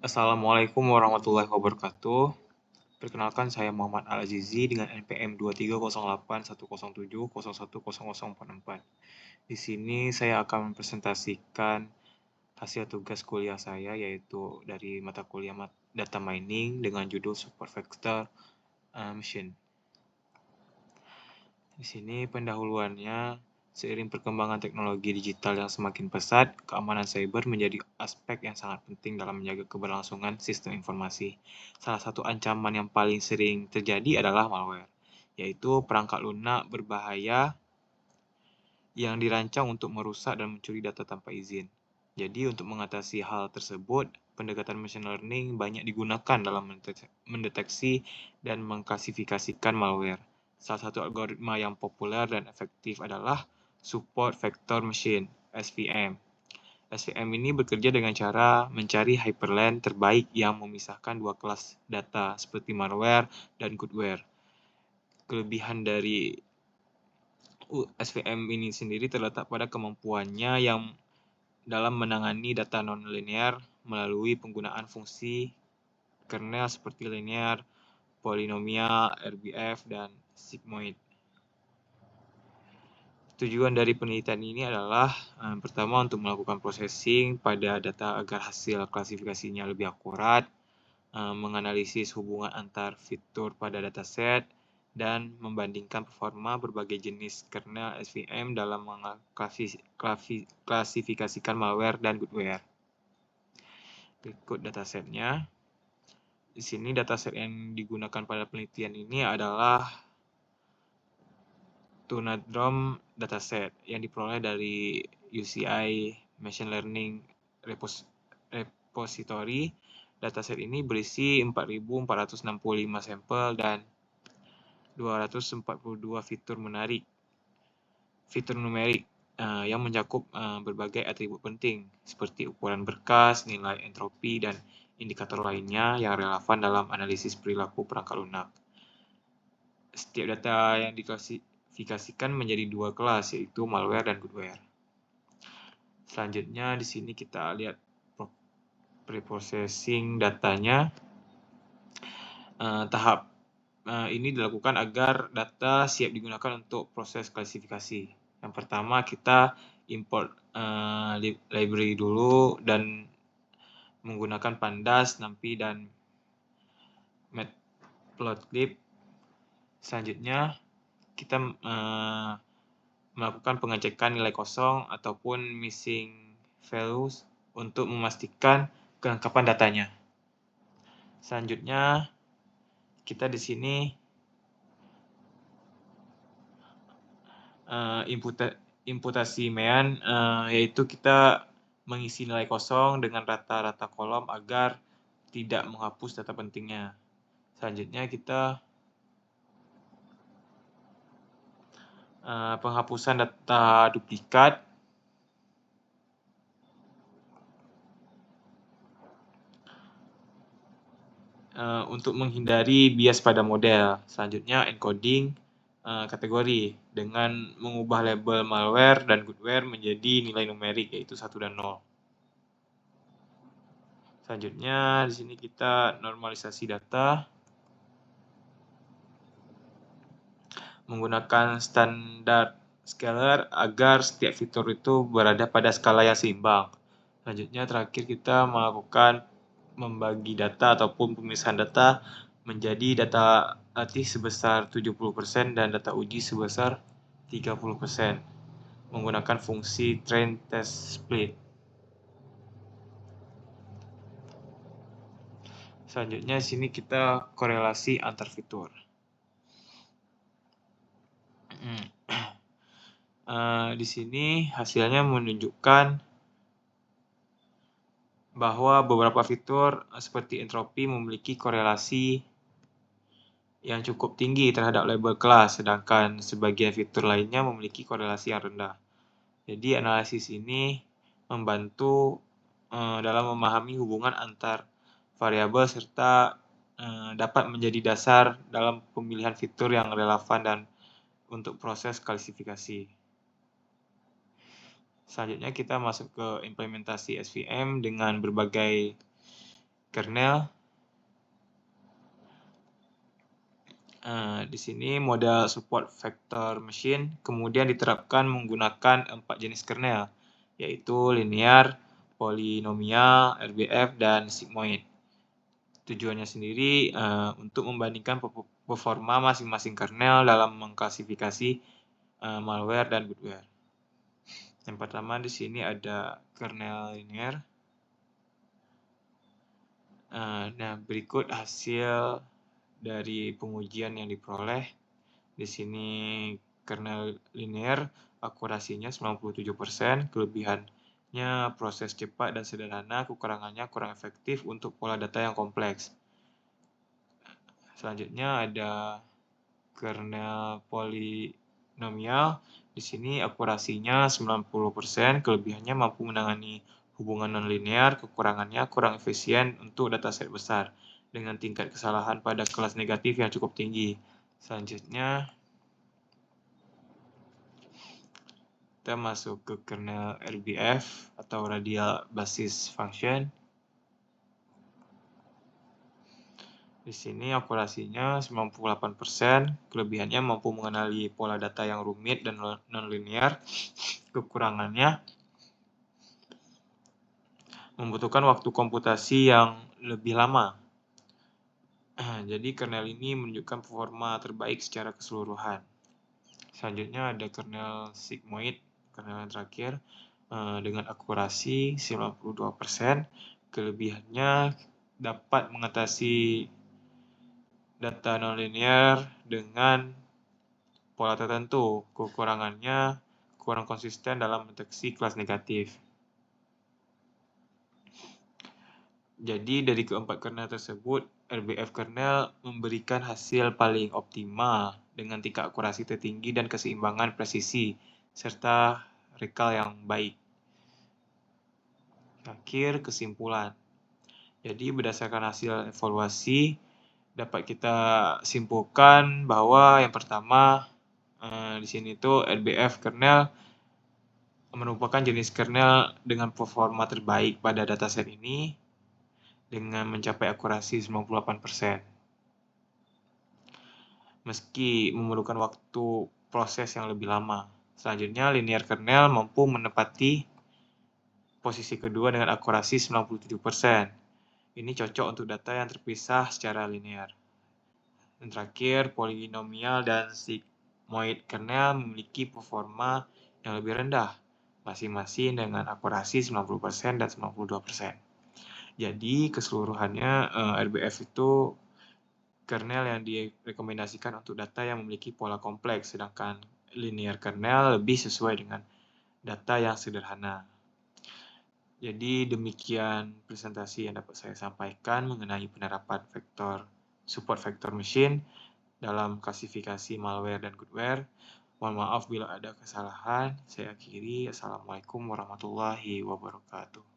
Assalamualaikum warahmatullahi wabarakatuh. Perkenalkan saya Muhammad Al-Azizi dengan NPM 23081070710044. Di sini saya akan mempresentasikan hasil tugas kuliah saya yaitu dari mata kuliah Data Mining dengan judul Support Vector Machine. Di sini pendahuluannya, seiring perkembangan teknologi digital yang semakin pesat, keamanan cyber menjadi aspek yang sangat penting dalam menjaga keberlangsungan sistem informasi. Salah satu ancaman yang paling sering terjadi adalah malware, yaitu perangkat lunak berbahaya yang dirancang untuk merusak dan mencuri data tanpa izin. Jadi untuk mengatasi hal tersebut, pendekatan machine learning banyak digunakan dalam mendeteksi dan mengklasifikasikan malware. Salah satu algoritma yang populer dan efektif adalah Support Vector Machine, SVM. SVM ini bekerja dengan cara mencari hyperlink terbaik yang memisahkan dua kelas data seperti malware dan goodware. Kelebihan dari SVM ini sendiri terletak pada kemampuannya yang dalam menangani data non-linear melalui penggunaan fungsi kernel seperti linear, polinomial, RBF, dan sigmoid. Tujuan dari penelitian ini adalah pertama untuk melakukan processing pada data agar hasil klasifikasinya lebih akurat, menganalisis hubungan antar fitur pada dataset, dan membandingkan performa berbagai jenis kernel SVM dalam mengklasifikasikan malware dan goodware. Berikut datasetnya. Di sini dataset yang digunakan pada penelitian ini adalah Tunadrom dataset yang diperoleh dari UCI Machine Learning Repository. Dataset ini berisi 4.465 sampel dan 242 fitur numerik yang mencakup berbagai atribut penting seperti ukuran berkas, nilai entropi, dan indikator lainnya yang relevan dalam analisis perilaku perangkat lunak. Setiap data yang diklasifikasikan menjadi dua kelas, yaitu malware dan goodware. Selanjutnya di sini kita lihat preprocessing datanya. Tahap ini dilakukan agar data siap digunakan untuk proses klasifikasi. Yang pertama kita import library dulu dan menggunakan pandas, numpy, dan matplotlib. Selanjutnya kita melakukan pengecekan nilai kosong ataupun missing values untuk memastikan kelengkapan datanya. Selanjutnya kita di sini imputasi mean, yaitu kita mengisi nilai kosong dengan rata-rata kolom agar tidak menghapus data pentingnya. Selanjutnya kita penghapusan data duplikat. Untuk menghindari bias pada model. Selanjutnya encoding kategori dengan mengubah label malware dan goodware menjadi nilai numerik yaitu 1 dan 0. Selanjutnya di sini kita normalisasi data menggunakan standar scalar agar setiap fitur itu berada pada skala yang seimbang. Selanjutnya terakhir kita melakukan membagi data ataupun pemisahan data menjadi data latih sebesar 70% dan data uji sebesar 30% menggunakan fungsi train test split. Selanjutnya di sini kita korelasi antar fitur. Di sini hasilnya menunjukkan bahwa beberapa fitur seperti entropi memiliki korelasi yang cukup tinggi terhadap label kelas, sedangkan sebagian fitur lainnya memiliki korelasi yang rendah. Jadi analisis ini membantu dalam memahami hubungan antar variabel serta dapat menjadi dasar dalam pemilihan fitur yang relevan dan untuk proses klasifikasi. Selanjutnya kita masuk ke implementasi SVM dengan berbagai kernel. Di sini model support vector machine kemudian diterapkan menggunakan 4 jenis kernel, yaitu linear, polinomial, RBF, dan sigmoid. Tujuannya sendiri untuk membandingkan performa masing-masing kernel dalam mengklasifikasi malware dan goodware. Yang pertama di sini ada kernel linear. Nah, berikut hasil dari pengujian yang diperoleh. Di sini kernel linear akurasinya 97%, kelebihannya proses cepat dan sederhana, kekurangannya kurang efektif untuk pola data yang kompleks. Selanjutnya ada kernel polinomial. Di sini akurasinya 90%, kelebihannya mampu menangani hubungan nonlinear, kekurangannya kurang efisien untuk dataset besar dengan tingkat kesalahan pada kelas negatif yang cukup tinggi. Selanjutnya kita masuk ke kernel RBF atau Radial Basis Function. Di sini akurasinya 98%, kelebihannya mampu mengenali pola data yang rumit dan nonlinear, kekurangannya membutuhkan waktu komputasi yang lebih lama. Jadi kernel ini menunjukkan performa terbaik secara keseluruhan. Selanjutnya ada kernel sigmoid, kernel yang terakhir, dengan akurasi 92%, kelebihannya dapat mengatasi data nonlinear dengan pola tertentu, kekurangannya kurang konsisten dalam mendeteksi kelas negatif. Jadi dari keempat kernel tersebut, RBF kernel memberikan hasil paling optimal dengan tingkat akurasi tertinggi dan keseimbangan presisi, serta recall yang baik. Akhir kesimpulan. Jadi berdasarkan hasil evaluasi, dapat kita simpulkan bahwa yang pertama, di sini tuh RBF kernel merupakan jenis kernel dengan performa terbaik pada dataset ini dengan mencapai akurasi 98%. Meski memerlukan waktu proses yang lebih lama. Selanjutnya, linear kernel mampu menepati posisi kedua dengan akurasi 97%. Ini cocok untuk data yang terpisah secara linear. Dan terakhir, polinomial dan sigmoid kernel memiliki performa yang lebih rendah, masing-masing dengan akurasi 90% dan 92%. Jadi keseluruhannya RBF itu kernel yang direkomendasikan untuk data yang memiliki pola kompleks, sedangkan linear kernel lebih sesuai dengan data yang sederhana. Jadi demikian presentasi yang dapat saya sampaikan mengenai penerapan support vector machine dalam klasifikasi malware dan goodware. Mohon maaf bila ada kesalahan. Saya akhiri. Assalamualaikum warahmatullahi wabarakatuh.